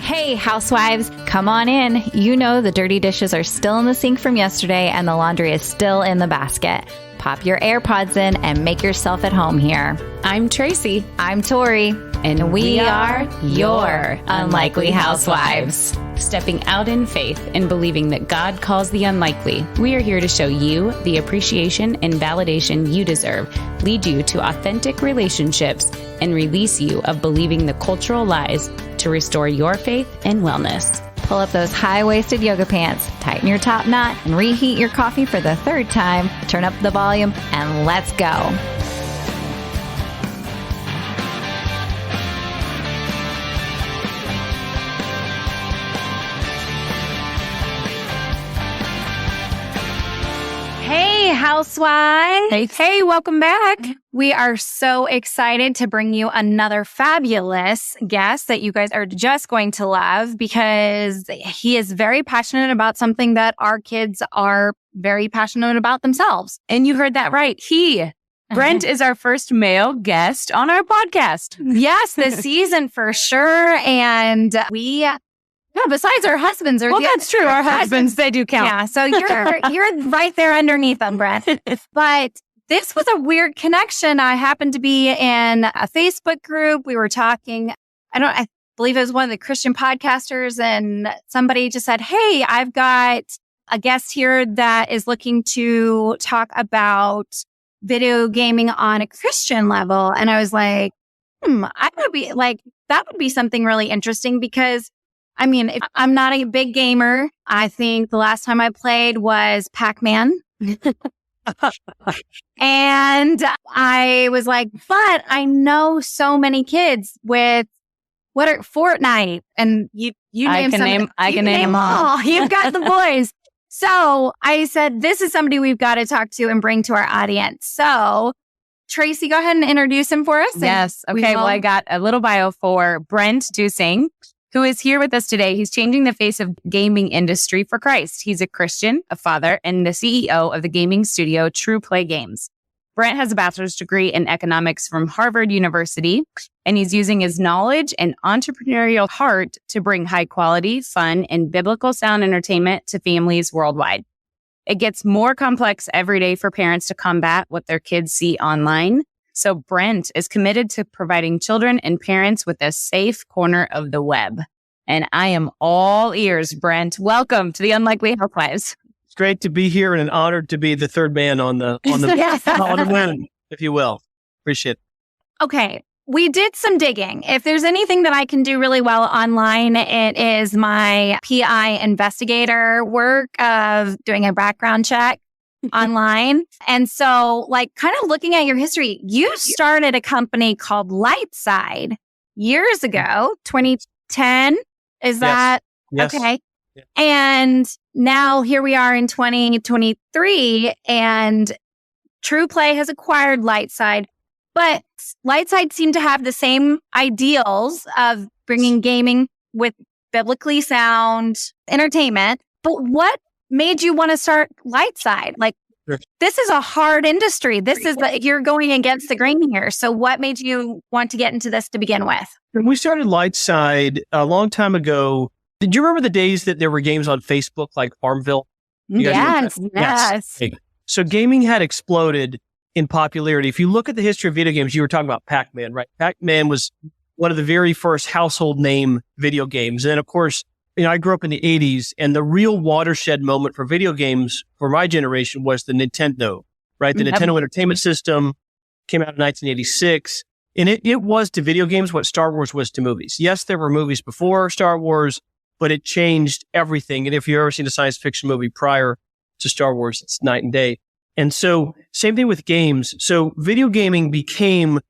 Hey, housewives, come on in. You know the dirty dishes are still in the sink from yesterday and the laundry is still in the basket. Pop your AirPods in and make yourself at home here. I'm Tracy. I'm Tori. And we are your Unlikely Housewives. Stepping out in faith and believing that God calls the unlikely, we are here to show you the appreciation and validation you deserve, lead you to authentic relationships, and release you of believing the cultural lies to restore your faith and wellness. Pull up those high-waisted yoga pants, tighten your top knot, and reheat your coffee for the third time. Turn up the volume, and let's go. Hey, housewives. Hey, welcome back. We are so excited to bring you another fabulous guest that you guys are just going to love because he is very passionate about something that our kids are very passionate about themselves. And you heard that right. Brent is our first male guest on our podcast. Yes, this season for sure. And besides our husbands. Well, that's true. Our husbands, they do count. Yeah, so you're right there underneath them, Brent. But this was a weird connection. I happened to be in a Facebook group. We were talking. I believe it was one of the Christian podcasters, and somebody just said, "Hey, I've got a guest here that is looking to talk about video gaming on a Christian level." And I was like, I would be like, that would be something really interesting because I mean, if I'm not a big gamer. I think the last time I played was Pac-Man. And I was like, but I know so many kids with Fortnite, and you I can name them all. You've got the boys. So I said, this is somebody we've got to talk to and bring to our audience. So Tracy, go ahead and introduce him for us. Yes. Okay. Well, I got a little bio for Brent Dusing, who is here with us today. He's changing the face of gaming industry for Christ. He's a Christian, a father, and the CEO of the gaming studio TruPlay Games. Brent has a bachelor's degree in economics from Harvard University, and he's using his knowledge and entrepreneurial heart to bring high quality, fun, and biblical sound entertainment to families worldwide. It gets more complex every day for parents to combat what their kids see online. So Brent is committed to providing children and parents with a safe corner of the web. And I am all ears, Brent. Welcome to the Unlikely Housewives. It's great to be here and an honor to be the third man on the win, if you will. Appreciate it. Okay. We did some digging. If there's anything that I can do really well online, it is my PI investigator work of doing a background check online. And so, kind of looking at your history, you started a company called Lightside years ago, 2010. Is that? Yes. Okay. Yeah. And now here we are in 2023 and TruPlay has acquired Lightside, but Lightside seemed to have the same ideals of bringing gaming with biblically sound entertainment. But what made you want to start Lightside? This is a hard industry. You're going against the grain here. So what made you want to get into this to begin with? When we started Lightside a long time ago, did you remember the days that there were games on Facebook like Farmville? Yes. So gaming had exploded in popularity. If you look at the history of video games, you were talking about Pac-Man, right? Pac-Man was one of the very first household name video games. And of course, I grew up in the 80s, and the real watershed moment for video games for my generation was the Nintendo, right? The Nintendo Entertainment System came out in 1986, and it was to video games what Star Wars was to movies. Yes, there were movies before Star Wars, but it changed everything. And if you've ever seen a science fiction movie prior to Star Wars, it's night and day. And so same thing with games. So video gaming became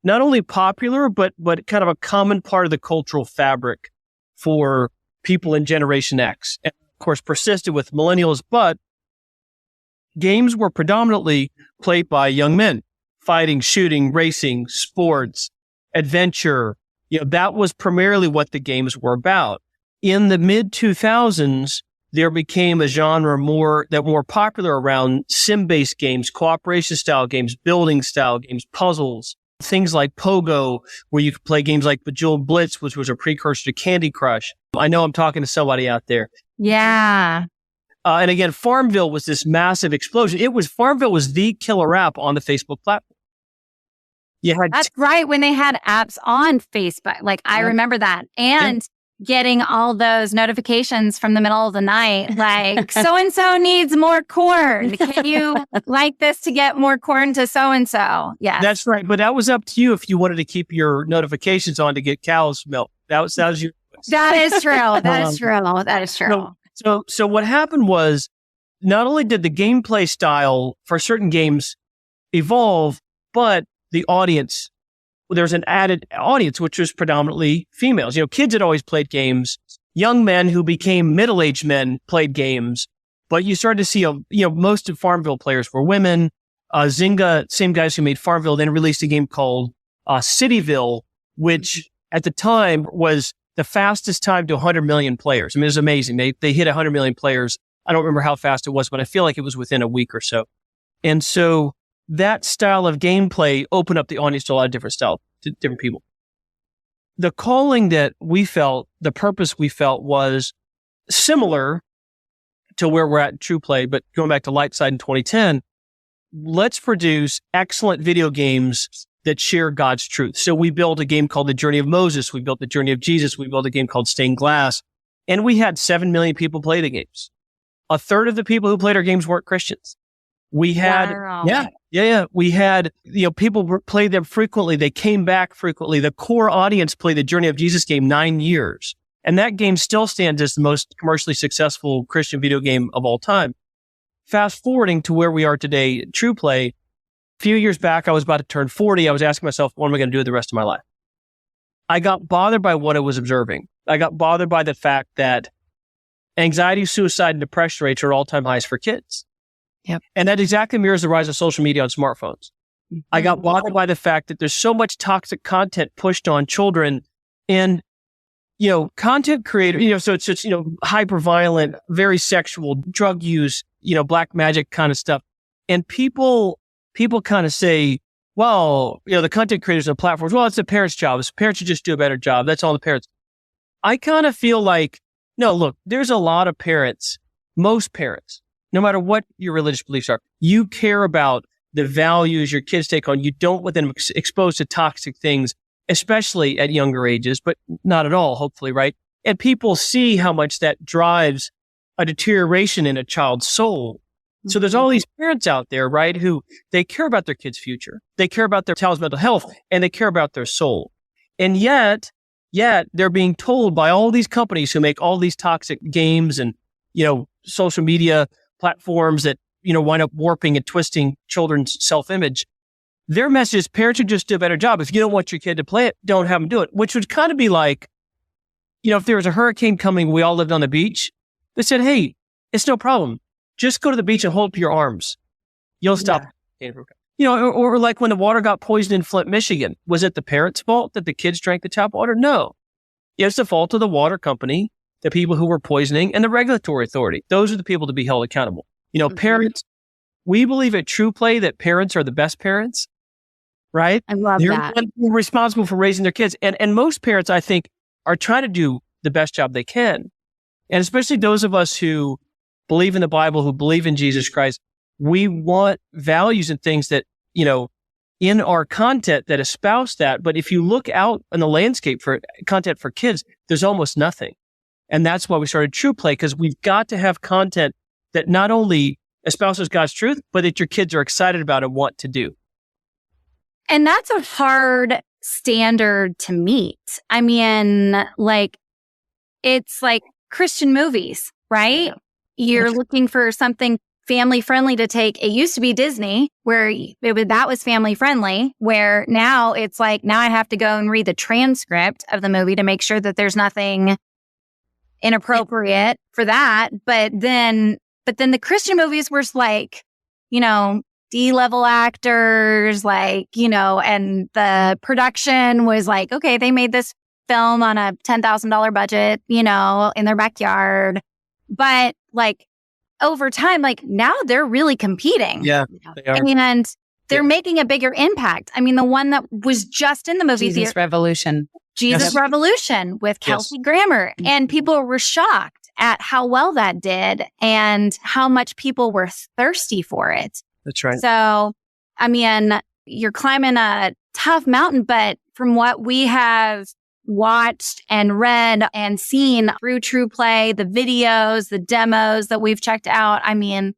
not only popular, but kind of a common part of the cultural fabric for people in Generation X, and of course persisted with millennials, but games were predominantly played by young men, fighting, shooting, racing, sports, adventure. That was primarily what the games were about. In the mid 2000s, there became a genre more popular around sim-based games, cooperation style games, building style games, puzzles, things like Pogo, where you could play games like Bejeweled Blitz, which was a precursor to Candy Crush. I know I'm talking to somebody out there. Yeah. And again, Farmville was this massive explosion. Farmville was the killer app on the Facebook platform. That's right. When they had apps on Facebook, like I remember that. And getting all those notifications from the middle of the night, like so-and-so needs more corn. Can you like this to get more corn to so-and-so? Yeah. That's right. But that was up to you if you wanted to keep your notifications on to get cow's milk. That was your choice. That is true. That is true. So what happened was, not only did the gameplay style for certain games evolve, but the audience, there's an added audience, which was predominantly females. Kids had always played games. Young men who became middle-aged men played games. But you started to see, most of Farmville players were women. Zynga, same guys who made Farmville, then released a game called Cityville, which at the time was the fastest time to 100 million players. I mean, it was amazing. They hit 100 million players. I don't remember how fast it was, but I feel like it was within a week or so. And so that style of gameplay opened up the audience to a lot of different people. The calling that we felt, the purpose we felt was similar to where we're at in TruPlay, but going back to Lightside in 2010, let's produce excellent video games that share God's truth. So we built a game called The Journey of Moses. We built The Journey of Jesus. We built a game called Stained Glass. And we had 7 million people play the games. A third of the people who played our games weren't Christians. We had, we had, people played them frequently. They came back frequently. The core audience played the Journey of Jesus game 9 years. And that game still stands as the most commercially successful Christian video game of all time. Fast forwarding to where we are today, TruPlay, a few years back, I was about to turn 40. I was asking myself, what am I going to do with the rest of my life? I got bothered by what I was observing. I got bothered by the fact that anxiety, suicide, and depression rates are all-time highs for kids. Yep. And that exactly mirrors the rise of social media on smartphones. Mm-hmm. I got bothered by the fact that there's so much toxic content pushed on children and, content creator, so it's hyper-violent, very sexual, drug use, black magic kind of stuff. And people kind of say, well, the content creators and platforms, well, it's the parents' job. The parents should just do a better job. That's all the parents. I kind of feel like, no, look, there's a lot of parents, most parents, no matter what your religious beliefs are, you care about the values your kids take on. You don't want them exposed to toxic things, especially at younger ages, but not at all, hopefully, right? And people see how much that drives a deterioration in a child's soul. So there's all these parents out there, right, who they care about their kids' future. They care about their child's mental health, and they care about their soul. And yet they're being told by all these companies who make all these toxic games and, social media platforms that, wind up warping and twisting children's self-image. Their message is parents should just do a better job. If you don't want your kid to play it, don't have them do it, which would kind of be like, if there was a hurricane coming, we all lived on the beach. They said, hey, it's no problem. Just go to the beach and hold up your arms. You'll stop. Yeah. Or like when the water got poisoned in Flint, Michigan. Was it the parents' fault that the kids drank the tap water? No. It's the fault of the water company, the people who were poisoning, and the regulatory authority. Those are the people to be held accountable. Parents, we believe at TruPlay that parents are the best parents, right? I love that. They're responsible for raising their kids. And most parents, I think, are trying to do the best job they can. And especially those of us who believe in the Bible, who believe in Jesus Christ, we want values and things that, in our content that espouse that. But if you look out in the landscape for content for kids, there's almost nothing. And that's why we started TruPlay, because we've got to have content that not only espouses God's truth, but that your kids are excited about and want to do. And that's a hard standard to meet. I mean, it's like Christian movies, right? You're looking for something family friendly to take. It used to be Disney where that was family friendly, where now it's like, now I have to go and read the transcript of the movie to make sure that there's nothing inappropriate for that. But then the Christian movies were like, D-level actors, and the production was like, okay, they made this film on a $10,000 budget, in their backyard. But over time, now they're really competing. Yeah, they are. And they're making a bigger impact. I mean, the one that was just in the movie Jesus theater, Revolution. Jesus Revolution with Kelsey Grammer. And people were shocked at how well that did and how much people were thirsty for it. That's right. So, I mean, you're climbing a tough mountain, but from what we have watched and read and seen through TruPlay, the videos, the demos that we've checked out, I mean,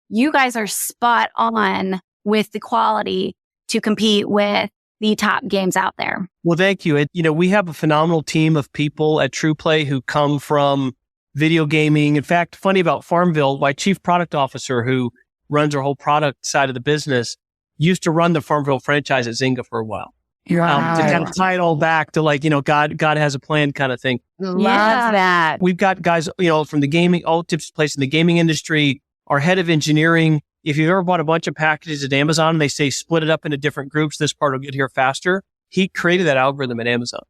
you guys are spot on with the quality to compete with the top games out there. Well, thank you. We have a phenomenal team of people at TruPlay who come from video gaming. In fact, funny about Farmville, my chief product officer who runs our whole product side of the business used to run the Farmville franchise at Zynga for a while. To kind of tie it all back to God has a plan kind of thing. Love that. We've got guys, from the gaming, all tips place in the gaming industry, our head of engineering. If you've ever bought a bunch of packages at Amazon and they say split it up into different groups, this part will get here faster. He created that algorithm at Amazon.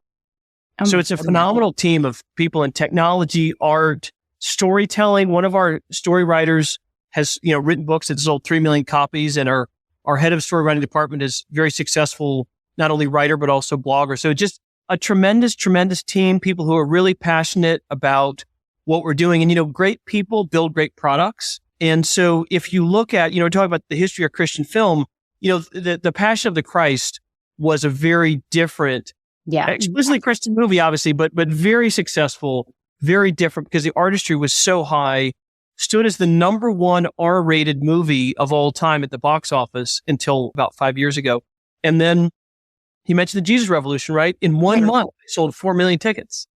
So it's a phenomenal team of people in technology, art, storytelling. One of our story writers has, written books that sold 3 million copies, and our head of story writing department is very successful, not only writer, but also blogger. So just a tremendous, tremendous team, people who are really passionate about what we're doing. And, great people build great products. And so if you look at, talking about the history of Christian film, the Passion of the Christ was a very different, explicitly Christian movie, obviously, but very successful, very different because the artistry was so high, stood as the number one R-rated movie of all time at the box office until about 5 years ago. And then you mentioned the Jesus Revolution, right? In 1 month, they sold 4 million tickets,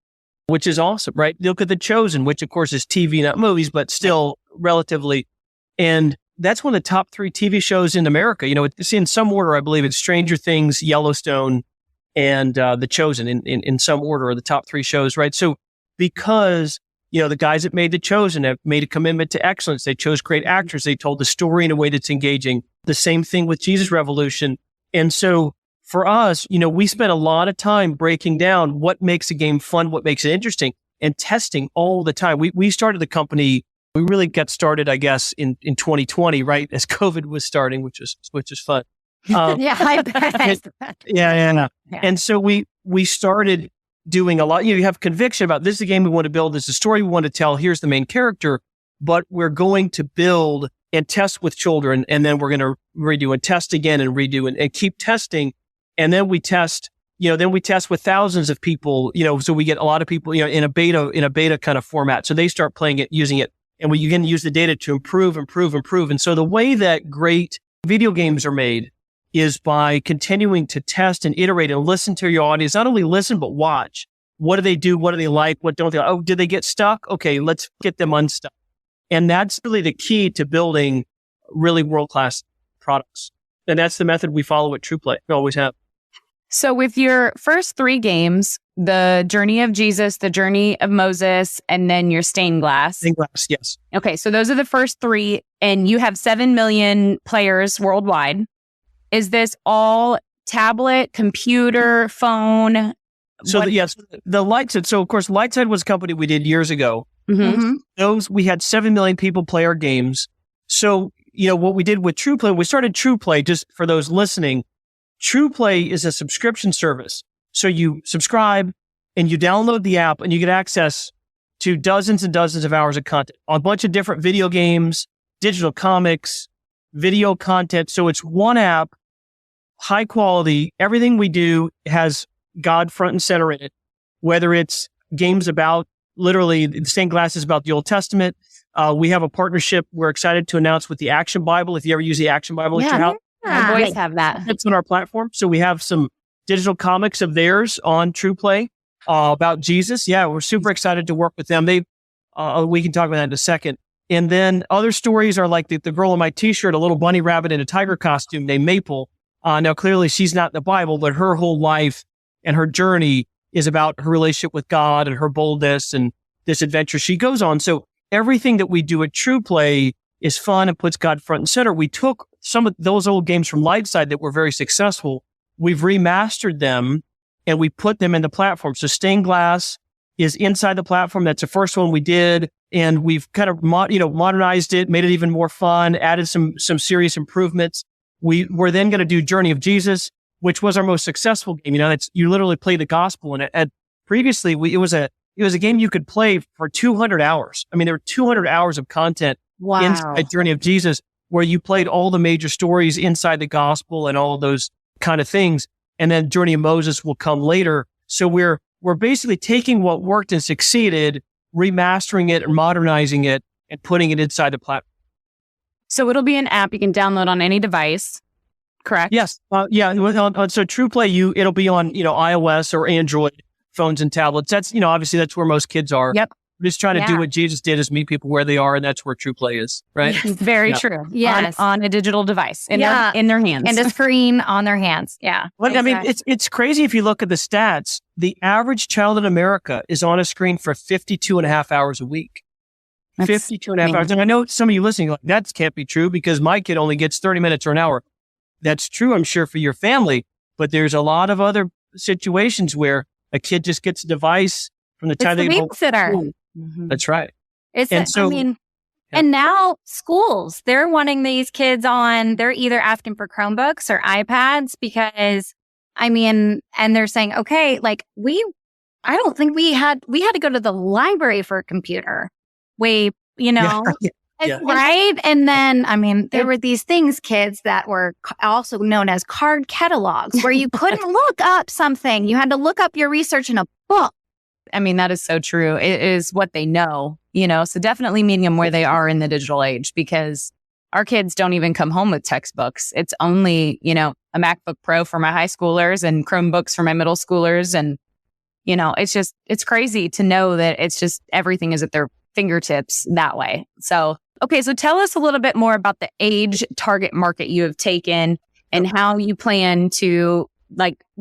which is awesome, right? Look at The Chosen, which of course is TV, not movies, but still relatively. And that's one of the top 3 TV shows in America. It's in some order, I believe it's Stranger Things, Yellowstone, and The Chosen in some order are the top 3 shows, right? So because, the guys that made The Chosen have made a commitment to excellence. They chose great actors. They told the story in a way that's engaging. The same thing with Jesus Revolution. And so for us, we spent a lot of time breaking down what makes a game fun, what makes it interesting, and testing all the time. We started the company, we really got started, I guess, in 2020, right? As COVID was starting, which is fun. I bet. Yeah. And so we started doing a lot. You have conviction about this is a game we want to build. This is a story we want to tell. Here's the main character, but we're going to build and test with children. And then we're going to redo and test again and redo and keep testing. And then we test, with thousands of people, so we get a lot of people, in a beta kind of format. So they start playing it, using it, and you can use the data to improve. And so the way that great video games are made is by continuing to test and iterate and listen to your audience. Not only listen, but watch. What do they do? What do they like? What don't they like? Oh, did they get stuck? Okay, let's get them unstuck. And that's really the key to building really world-class products. And that's the method we follow at TruPlay. We always have. So with your first 3 games, the Journey of Jesus, the Journey of Moses, and then your Stained Glass. Stained Glass, yes. Okay, so those are the first 3, and you have 7 million players worldwide. Is this all tablet, computer, phone? So yes, the Lightside. So of course, Lightside was a company we did years ago. Mm-hmm. We had 7 million people play our games. So, what we did with TruPlay, we started TruPlay, just for those listening. TruPlay is a subscription service. So you subscribe and you download the app and you get access to dozens and dozens of hours of content on a bunch of different video games, digital comics, video content. So it's one app, high quality. Everything we do has God front and center in it, whether it's games about literally the Stained Glass is about the Old Testament. We have a partnership we're excited to announce with the Action Bible. If you ever use the Action Bible at your house, my boys have that. It's on our platform. So we have some digital comics of theirs on TruPlay about Jesus. Yeah, we're super excited to work with them. We can talk about that in a second. And then other stories are like the girl in my t-shirt, a little bunny rabbit in a tiger costume named Maple. Now, clearly she's not in the Bible, but her whole life and her journey is about her relationship with God and her boldness and this adventure she goes on. So everything that we do at TruPlay is fun and puts God front and center. We took some of those old games from Lightside that were very successful. We've remastered them and we put them in the platform. So Stained Glass is inside the platform. That's the first one we did. And we've kind of modernized it, made it even more fun, added some serious improvements. We were then going to do Journey of Jesus, which was our most successful game. You literally play the gospel in it. And previously, it was a game you could play for 200 hours. I mean, there were 200 hours of content inside Journey of Jesus, where you played all the major stories inside the gospel and all of those kind of things. And then Journey of Moses will come later. So we're basically taking what worked and succeeded, remastering it and modernizing it and putting it inside the platform. So it'll be an app you can download on any device, correct? Yes. So TruPlay, it'll be on, iOS or Android phones and tablets. That's, obviously that's where most kids are. Yep. We're just trying to do what Jesus did, is meet people where they are. And that's where TruPlay is, right? Very true. Yes. On a digital device in their hands. And a screen on their hands. Yeah. Well, exactly. I mean, it's crazy if you look at the stats. The average child in America is on a screen for 52 and a half hours a week. 52 and a half hours. And I know some of you listening, like, that can't be true because my kid only gets 30 minutes or an hour. That's true, I'm sure, for your family. But there's a lot of other situations where a kid just gets a device from the time they get home. Babysitter. That's right. And now schools, they're wanting these kids they're either asking for Chromebooks or iPads because, and they're saying, okay, like I don't think we had to go to the library for a computer. Right? And then, there were these things, kids, that were also known as card catalogs, where you couldn't look up something. You had to look up your research in a book. That is so true. It is what they know, so definitely meeting them where they are in the digital age, because our kids don't even come home with textbooks. It's only, a MacBook Pro for my high schoolers and Chromebooks for my middle schoolers. And, it's crazy to know that it's just everything is at their fingertips that way. So, okay. So tell us a little bit more about the age target market you have taken and how you plan to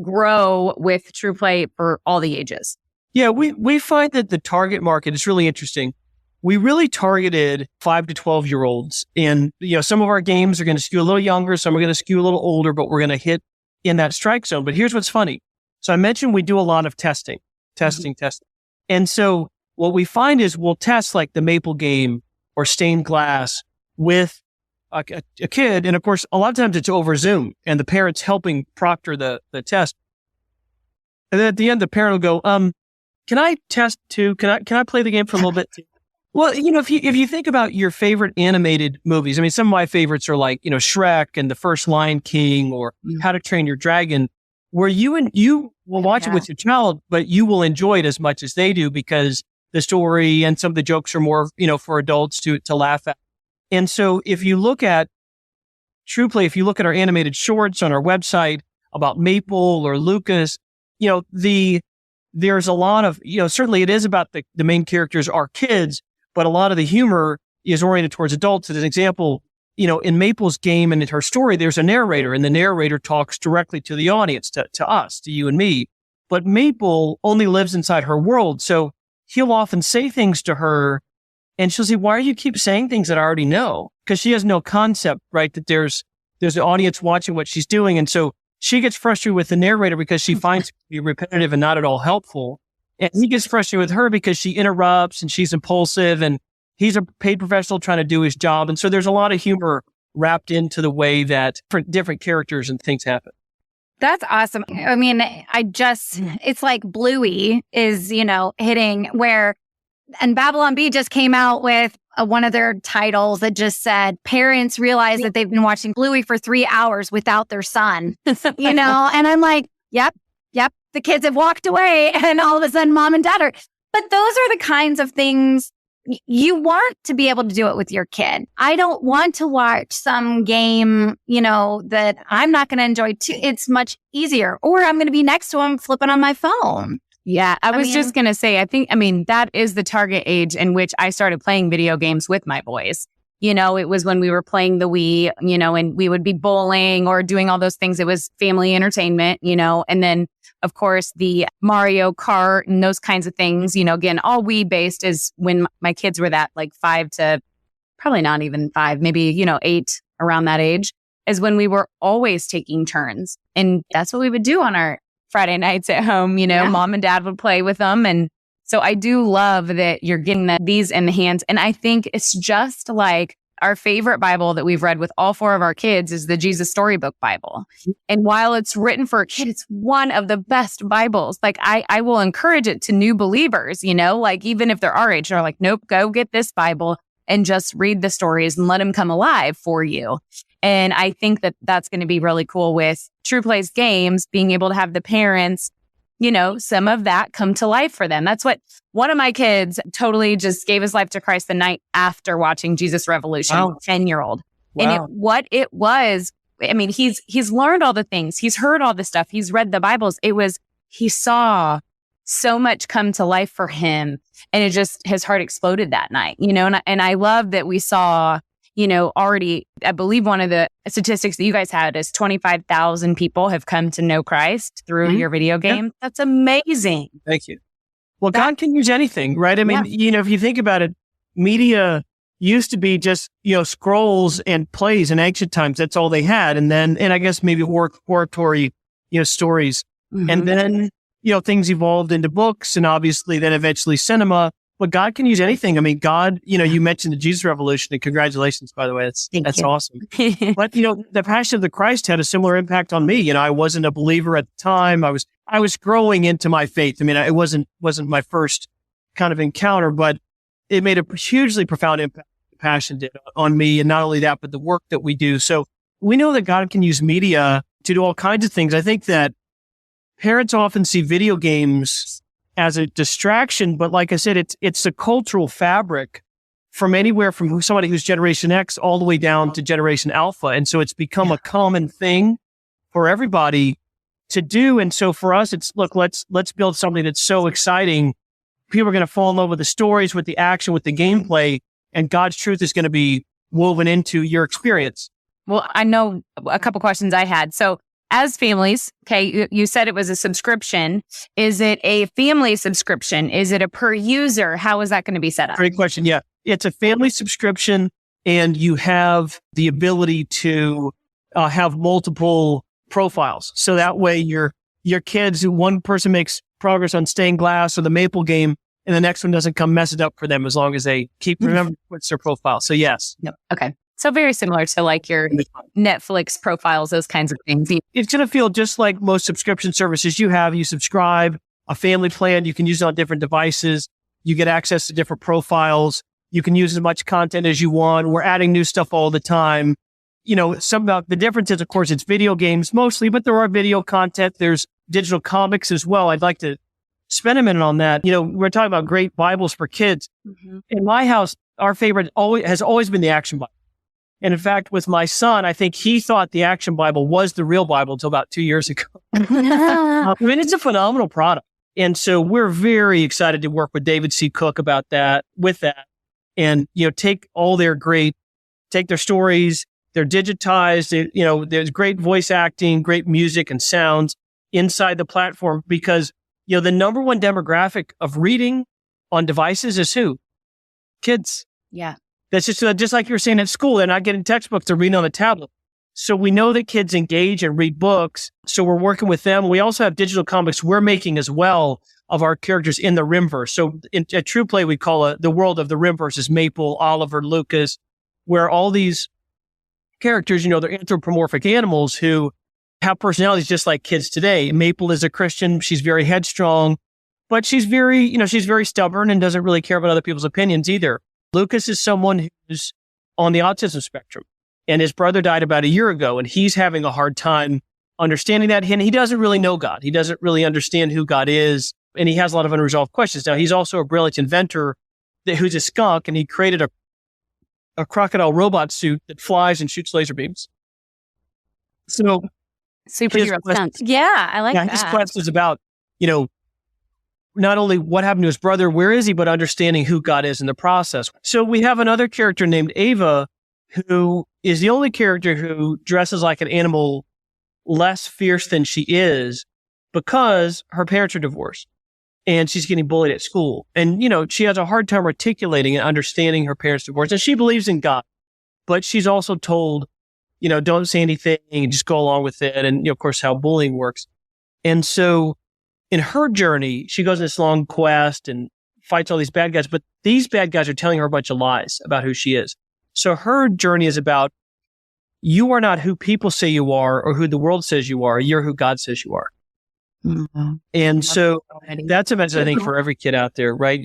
grow with TruPlay for all the ages. Yeah, we find that the target market is really interesting. We really targeted 5 to 12-year-olds. And, some of our games are going to skew a little younger, some are going to skew a little older, but we're going to hit in that strike zone. But here's what's funny. So I mentioned we do a lot of testing. And so what we find is we'll test like the Maple game or Stained Glass with a kid. And of course, a lot of times it's over Zoom and the parent's helping proctor the test. And then at the end, the parent will go, can I test too? Can I play the game for a little bit too? Well, if you think about your favorite animated movies, some of my favorites are like, Shrek and The First Lion King or How to Train Your Dragon, where you will watch it with your child, but you will enjoy it as much as they do because the story and some of the jokes are more, for adults to laugh at. And so if you look at TruPlay, if you look at our animated shorts on our website about Maple or Lucas, there's a lot of, certainly it is about the main characters are kids, but a lot of the humor is oriented towards adults. As an example, in Maple's game and in her story, there's a narrator, and the narrator talks directly to the audience, to us, to you and me. But Maple only lives inside her world. So he'll often say things to her and she'll say, why do you keep saying things that I already know? Because she has no concept, right? That there's an audience watching what she's doing. And so she gets frustrated with the narrator because she finds it to be repetitive and not at all helpful. And he gets frustrated with her because she interrupts and she's impulsive and he's a paid professional trying to do his job. And so there's a lot of humor wrapped into the way that different characters and things happen. That's awesome. It's like Bluey is, hitting and Babylon Bee just came out with one of their titles that just said, parents realize that they've been watching Bluey for 3 hours without their son, and I'm like, yep. The kids have walked away and all of a sudden mom and dad are, but those are the kinds of things you want to be able to do it with your kid. I don't want to watch some game, that I'm not going to enjoy too. It's much easier, or I'm going to be next to him flipping on my phone. Yeah, I was just going to say, that is the target age in which I started playing video games with my boys. It was when we were playing the Wii, and we would be bowling or doing all those things. It was family entertainment, and then, of course, the Mario Kart and those kinds of things, again, all Wii based is when my kids were that 5 to probably not even 5, maybe, 8 around that age is when we were always taking turns. And that's what we would do on our Friday nights at home. Mom and dad would play with them. And so I do love that you're getting these in the hands. And I think it's just like our favorite Bible that we've read with all 4 of our kids is the Jesus Storybook Bible. And while it's written for a kid, it's one of the best Bibles. Like I will encourage it to new believers, like even if they're our age, they're like, nope, go get this Bible and just read the stories and let them come alive for you. And I think that that's going to be really cool with TruPlay's games, being able to have the parents, some of that come to life for them. That's what one of my kids totally just gave his life to Christ the night after watching Jesus Revolution, 10-year-old. Wow. And what it was, I mean, he's learned all the things. He's heard all the stuff. He's read the Bibles. He saw so much come to life for him. And it just, his heart exploded that night, and I love that we saw, already, I believe one of the statistics that you guys had is 25,000 people have come to know Christ through your video game. Yeah. That's amazing. Thank you. Well, God can use anything, right? I mean, if you think about it, media used to be just, scrolls and plays in ancient times. That's all they had. And I guess maybe oratory, stories. Mm-hmm. And then, things evolved into books and obviously then eventually cinema. But God can use anything. I mean, God, you mentioned the Jesus Revolution, and congratulations, by the way. That's awesome. But, the Passion of the Christ had a similar impact on me. I wasn't a believer at the time. I was growing into my faith. I mean, it wasn't my first kind of encounter, but it made a hugely profound impact. The Passion did on me. And not only that, but the work that we do. So we know that God can use media to do all kinds of things. I think that parents often see video games as a distraction, but like I said, it's a cultural fabric from anywhere from somebody who's Generation X all the way down to Generation Alpha. And so it's become a common thing for everybody to do. And so for us, it's, look, let's build something that's so exciting. People are going to fall in love with the stories, with the action, with the gameplay, and God's truth is going to be woven into your experience. Well, I know a couple questions I had. So as families, okay, you said it was a subscription. Is it a family subscription? Is it a per user? How is that going to be set up? Great question. Yeah, it's a family subscription, and you have the ability to have multiple profiles. So that way your kids, one person makes progress on stained glass or the Maple game, and the next one doesn't come mess it up for them as long as they remember what's their profile. So yes. Yep. Okay. So very similar to like your Netflix profiles, those kinds of things. It's going to feel just like most subscription services you have. You subscribe a family plan. You can use it on different devices. You get access to different profiles. You can use as much content as you want. We're adding new stuff all the time. Some about the difference is, of course, it's video games mostly, but there are video content. There's digital comics as well. I'd like to spend a minute on that. We're talking about great Bibles for kids. Mm-hmm. In my house, our favorite has always been the Action Bible. And in fact, with my son, I think he thought the Action Bible was the real Bible until about 2 years ago. I mean, it's a phenomenal product. And so we're very excited to work with David C. Cook about that, and, take their stories, they're digitized, there's great voice acting, great music and sounds inside the platform because, the number one demographic of reading on devices is who? Kids. Yeah. That's just like you were saying at school, they're not getting textbooks, they're reading on the tablet. So we know that kids engage and read books. So we're working with them. We also have digital comics we're making as well of our characters in the Rimverse. So at TruPlay, we call it the world of the Rimverse is Maple, Oliver, Lucas, where all these characters, they're anthropomorphic animals who have personalities just like kids today. Maple is a Christian. She's very headstrong, but she's very stubborn and doesn't really care about other people's opinions either. Lucas is someone who's on the autism spectrum, and his brother died about a year ago, and he's having a hard time understanding that. And he doesn't really know God. He doesn't really understand who God is, and he has a lot of unresolved questions. Now, he's also a brilliant inventor who's a skunk, and he created a crocodile robot suit that flies and shoots laser beams. So, superhero skunk. Yeah, I like that. His quest is about, not only what happened to his brother, where is he, but understanding who God is in the process. So we have another character named Ava, who is the only character who dresses like an animal less fierce than she is because her parents are divorced and she's getting bullied at school. And, she has a hard time articulating and understanding her parents' divorce. And she believes in God, but she's also told, don't say anything and just go along with it. And, of course, how bullying works. And so in her journey, she goes on this long quest and fights all these bad guys, but these bad guys are telling her a bunch of lies about who she is. So her journey is about, you are not who people say you are or who the world says you are. You're who God says you are. Mm-hmm. And so that's a message, I think, for every kid out there, right?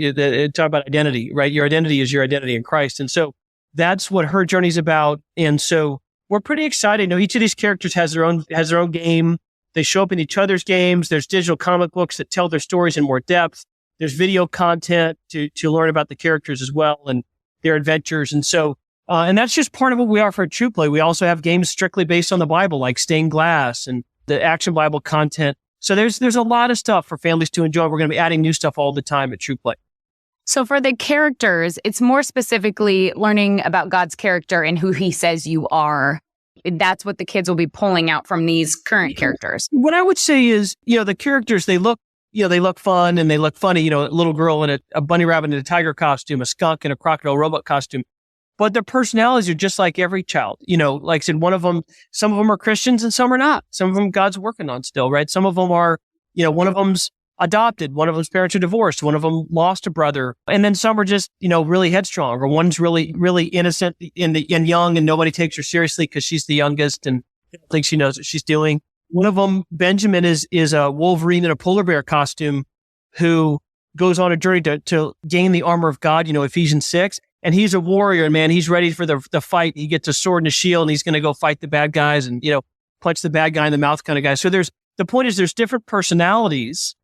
Talk about identity, right? Your identity is your identity in Christ. And so that's what her journey is about. And so we're pretty excited. You know, each of these characters has their own game. They show up in each other's games. There's digital comic books that tell their stories in more depth. There's video content to learn about the characters as well and their adventures. And so, and that's just part of what we offer at TruPlay. We also have games strictly based on the Bible, like Stained Glass and the Action Bible content. So there's a lot of stuff for families to enjoy. We're going to be adding new stuff all the time at TruPlay. So for the characters, it's more specifically learning about God's character and who he says you are. That's what the kids will be pulling out from these current characters. What I would say is, the characters, they look fun and they look funny. A little girl in a bunny rabbit in a tiger costume, a skunk in a crocodile robot costume. But their personalities are just like every child. Like I said, some of them are Christians and some are not. Some of them God's working on still, right? Some of them are, one of them's adopted. One of them's parents are divorced. One of them lost a brother. And then some are just, really headstrong, or one's really, really innocent and young and nobody takes her seriously because she's the youngest and thinks she knows what she's doing. One of them, Benjamin, is a Wolverine in a polar bear costume who goes on a journey to gain the armor of God, Ephesians 6. And he's a warrior, man. He's ready for the fight. He gets a sword and a shield and he's going to go fight the bad guys and, punch the bad guy in the mouth kind of guy. So the point is there's different personalities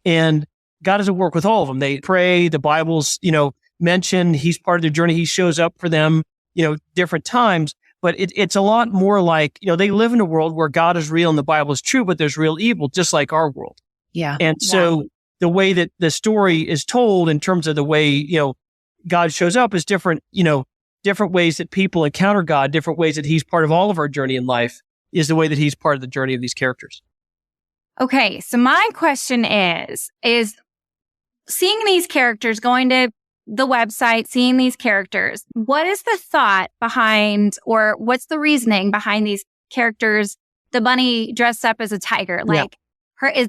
and God doesn't work with all of them. They pray, the Bible's, mentioned, he's part of their journey. He shows up for them, different times. But it's a lot more like, they live in a world where God is real and the Bible is true, but there's real evil, just like our world. Yeah. And so the way that the story is told in terms of the way, God shows up is different, different ways that people encounter God, different ways that he's part of all of our journey in life is the way that he's part of the journey of these characters. Okay. So my question is seeing these characters, going to the website, seeing these characters, what is the thought behind, or what's the reasoning behind these characters? The bunny dressed up as a tiger, like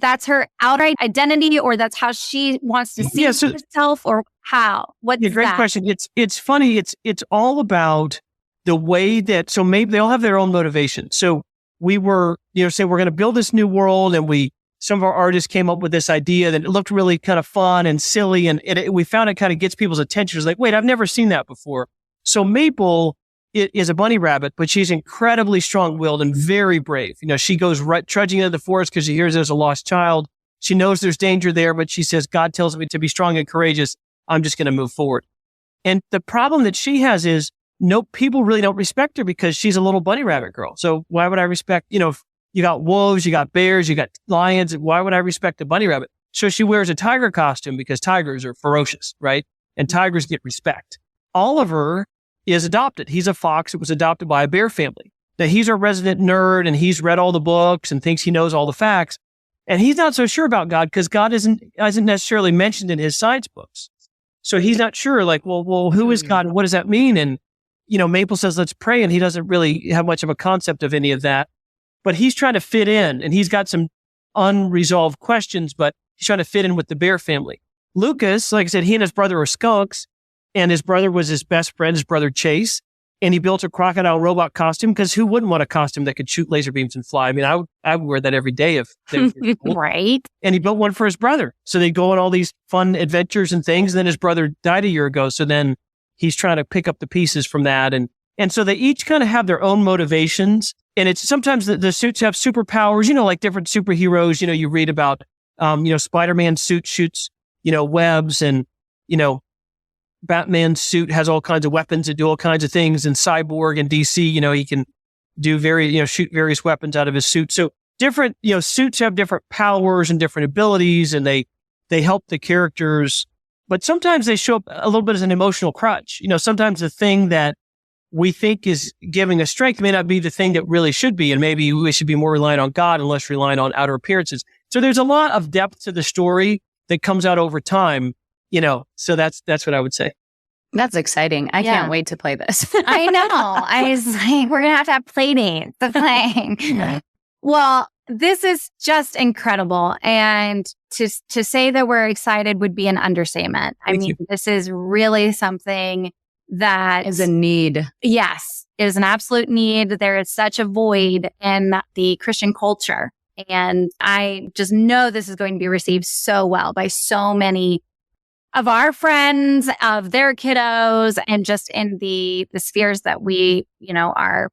that's her outright identity, or that's how she wants to see herself, or how? What's great that? question. It's funny. It's all about the way that, so maybe they all have their own motivation. So we were, say we're going to build this new world, and some of our artists came up with this idea that it looked really kind of fun and silly. And we found it kind of gets people's attention. It's like, wait, I've never seen that before. So Maple is a bunny rabbit, but she's incredibly strong-willed and very brave. She goes trudging into the forest because she hears there's a lost child. She knows there's danger there, but she says, God tells me to be strong and courageous. I'm just going to move forward. And the problem that she has is people really don't respect her because she's a little bunny rabbit girl. So why would I respect, if you got wolves, you got bears, you got lions, why would I respect a bunny rabbit? So she wears a tiger costume because tigers are ferocious, right? And tigers get respect. Oliver is adopted. He's a fox that was adopted by a bear family. Now he's a resident nerd and he's read all the books and thinks he knows all the facts. And he's not so sure about God because God isn't necessarily mentioned in his science books. So he's not sure, like, well, who is God and what does that mean? And, Maple says, let's pray. And he doesn't really have much of a concept of any of that, but he's trying to fit in and he's got some unresolved questions, but he's trying to fit in with the bear family. Lucas, like I said, he and his brother are skunks and his brother was his best friend, his brother Chase. And he built a crocodile robot costume because who wouldn't want a costume that could shoot laser beams and fly? I mean, I would wear that every day if they were cool. Right. And he built one for his brother. So they'd go on all these fun adventures and things. And then his brother died a year ago. So then he's trying to pick up the pieces from that. And so they each kind of have their own motivations. And it's sometimes the suits have superpowers, like different superheroes. You read about, Spider-Man's suit shoots, webs and, Batman's suit has all kinds of weapons that do all kinds of things. And Cyborg and DC, he can do shoot various weapons out of his suit. So different, suits have different powers and different abilities and they help the characters, but sometimes they show up a little bit as an emotional crutch. Sometimes the thing that we think is giving us strength may not be the thing that really should be. And maybe we should be more reliant on God and less reliant on outer appearances. So there's a lot of depth to the story that comes out over time. So that's what I would say. That's exciting. I can't wait to play this. I know. I was like, we're going to have play dates to play. Well, this is just incredible. And to say that we're excited would be an understatement. I mean, this is really something that Is a need. yes, it is an absolute need. There is such a void in the Christian culture. And I just know this is going to be received so well by so many of our friends, of their kiddos, and just in the spheres that we, are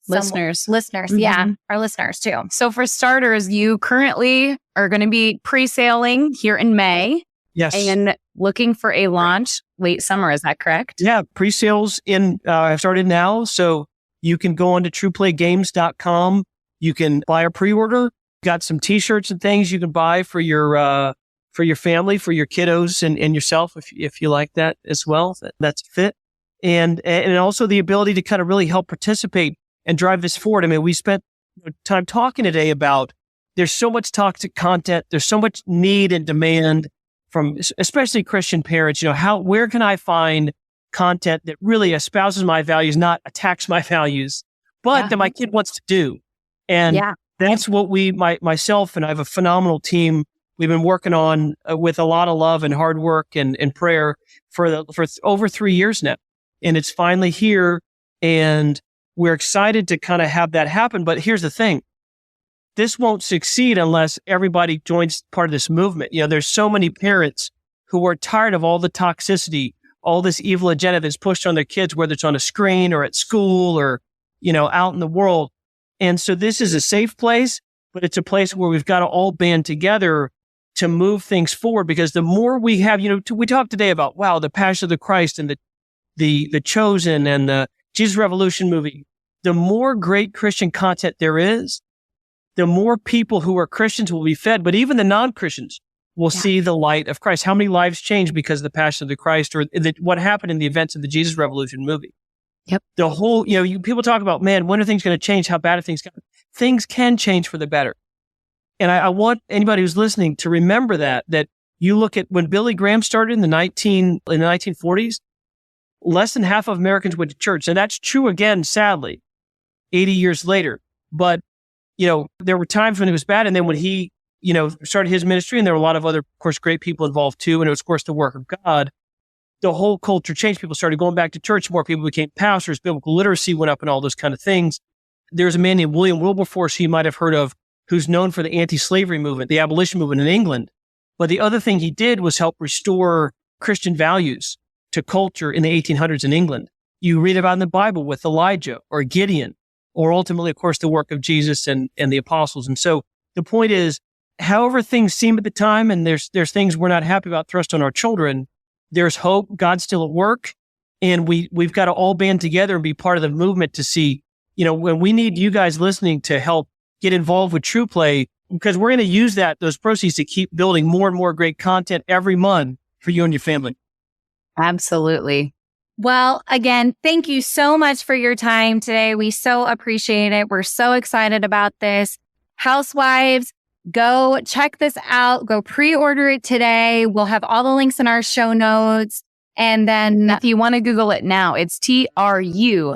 Listeners. Yeah, our listeners too. So for starters, you currently are going to be pre-sailing here in May. Yes. And looking for a launch late summer. Is that correct? Yeah. Pre-sales have started now. So you can go on to TruPlayGames.com. You can buy a pre-order. Got some t-shirts and things you can buy for your family, for your kiddos and yourself if you like that as well. That's fit. And also the ability to kind of really help participate and drive this forward. I mean, we spent time talking today about there's so much toxic content. There's so much need and demand from especially Christian parents. Where can I find content that really espouses my values, not attacks my values, but that my kid wants to do? And that's what myself and I have a phenomenal team. We've been working on with a lot of love and hard work and prayer for over 3 years now. And it's finally here. And we're excited to kind of have that happen. But here's the thing. This won't succeed unless everybody joins part of this movement. There's so many parents who are tired of all the toxicity, all this evil agenda that's pushed on their kids, whether it's on a screen or at school or, out in the world. And so this is a safe place, but it's a place where we've got to all band together to move things forward. Because the more we have, we talked today about, the Passion of the Christ and the Chosen and the Jesus Revolution movie. The more great Christian content there is, the more people who are Christians will be fed, but even the non-Christians will see the light of Christ. How many lives changed because of the Passion of the Christ or what happened in the events of the Jesus Revolution movie? Yep. The whole, people talk about, man, when are things going to change? How bad are things going to Things can change for the better. And I want anybody who's listening to remember that you look at when Billy Graham started in the 1940s, less than half of Americans went to church. And that's true again, sadly, 80 years later. But, there were times when it was bad. And then when he, started his ministry, and there were a lot of other, of course, great people involved too. And it was, of course, the work of God. The whole culture changed. People started going back to church. More people became pastors. Biblical literacy went up and all those kind of things. There's a man named William Wilberforce who you might have heard of, who's known for the anti-slavery movement, the abolition movement in England. But the other thing he did was help restore Christian values to culture in the 1800s in England. You read about in the Bible with Elijah or Gideon, or ultimately, of course, the work of Jesus and the apostles. And so the point is, however things seem at the time, and there's things we're not happy about thrust on our children, there's hope. God's still at work. And we've got to all band together and be part of the movement to see, when we need you guys listening to help get involved with TruPlay, because we're going to use those proceeds to keep building more and more great content every month for you and your family. Absolutely. Well, again, thank you so much for your time today. We so appreciate it. We're so excited about this. Housewives, go check this out. Go pre-order it today. We'll have all the links in our show notes. And then if you want to Google it now, it's TruPlay.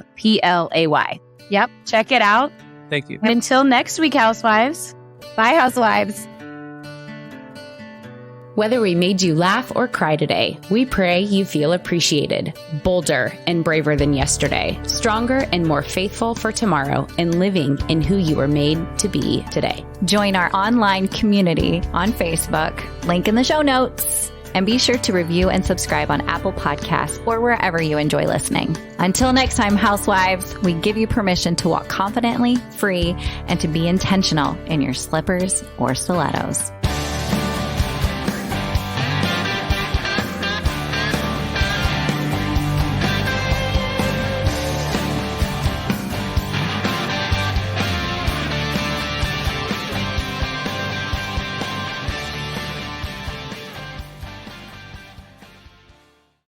Yep. Check it out. Thank you. And until next week, Housewives. Bye, Housewives. Whether we made you laugh or cry today, we pray you feel appreciated, bolder and braver than yesterday, stronger and more faithful for tomorrow, and living in who you were made to be today. Join our online community on Facebook, link in the show notes, and be sure to review and subscribe on Apple Podcasts or wherever you enjoy listening. Until next time, Housewives, we give you permission to walk confidently, free, and to be intentional in your slippers or stilettos.